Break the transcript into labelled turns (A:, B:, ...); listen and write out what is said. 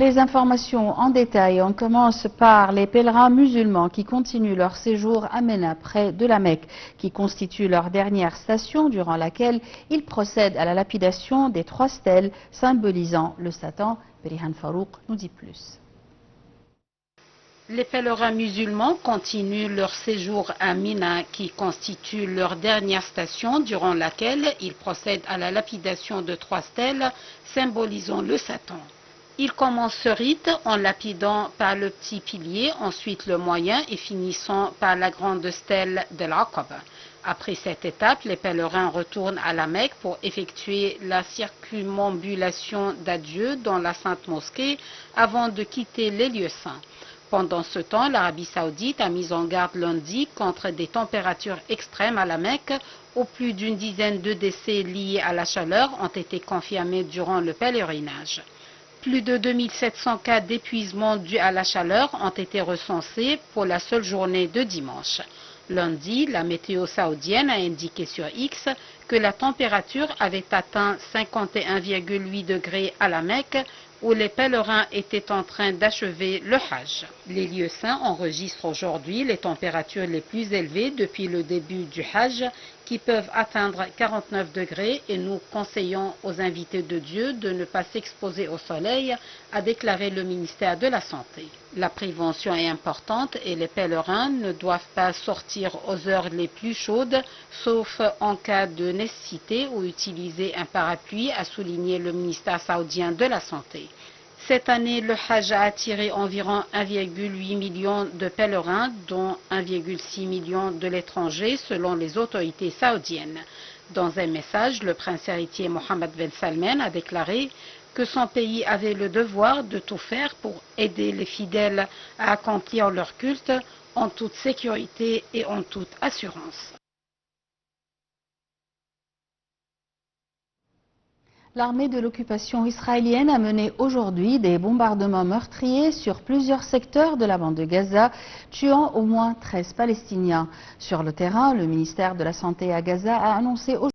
A: Les informations en détail, on commence par les pèlerins musulmans qui continuent leur séjour à Ména, près de la Mecque, qui constitue leur dernière station durant laquelle ils procèdent à la lapidation des 3 stèles symbolisant le Satan. Berihan Farouk nous dit plus.
B: Les pèlerins musulmans continuent leur séjour à Mina, qui constitue leur dernière station durant laquelle ils procèdent à la lapidation de 3 stèles symbolisant le Satan. Ils commencent ce rite en lapidant par le petit pilier, ensuite le moyen et finissant par la grande stèle de l'Aqaba. Après cette étape, les pèlerins retournent à la Mecque pour effectuer la circumambulation d'adieu dans la Sainte Mosquée avant de quitter les lieux saints. Pendant ce temps, l'Arabie Saoudite a mis en garde lundi contre des températures extrêmes à la Mecque, où plus d'une dizaine de décès liés à la chaleur ont été confirmés durant le pèlerinage. Plus de 2700 cas d'épuisement dus à la chaleur ont été recensés pour la seule journée de dimanche. Lundi, la météo saoudienne a indiqué sur X que la température avait atteint 51,8 degrés à la Mecque, où les pèlerins étaient en train d'achever le Hajj. Les lieux saints enregistrent aujourd'hui les températures les plus élevées depuis le début du Hajj, qui peuvent atteindre 49 degrés, et nous conseillons aux invités de Dieu de ne pas s'exposer au soleil, a déclaré le ministère de la Santé. La prévention est importante et les pèlerins ne doivent pas sortir aux heures les plus chaudes, sauf en cas de nécessité, ou utiliser un parapluie, a souligné le ministère saoudien de la Santé. Cette année, le Hajj a attiré environ 1,8 million de pèlerins, dont 1,6 million de l'étranger, selon les autorités saoudiennes. Dans un message, le prince héritier Mohammed Ben Salman a déclaré que son pays avait le devoir de tout faire pour aider les fidèles à accomplir leur culte en toute sécurité et en toute assurance.
A: L'armée de l'occupation israélienne a mené aujourd'hui des bombardements meurtriers sur plusieurs secteurs de la bande de Gaza, tuant au moins 13 Palestiniens. Sur le terrain, le ministère de la Santé à Gaza a annoncé aujourd'hui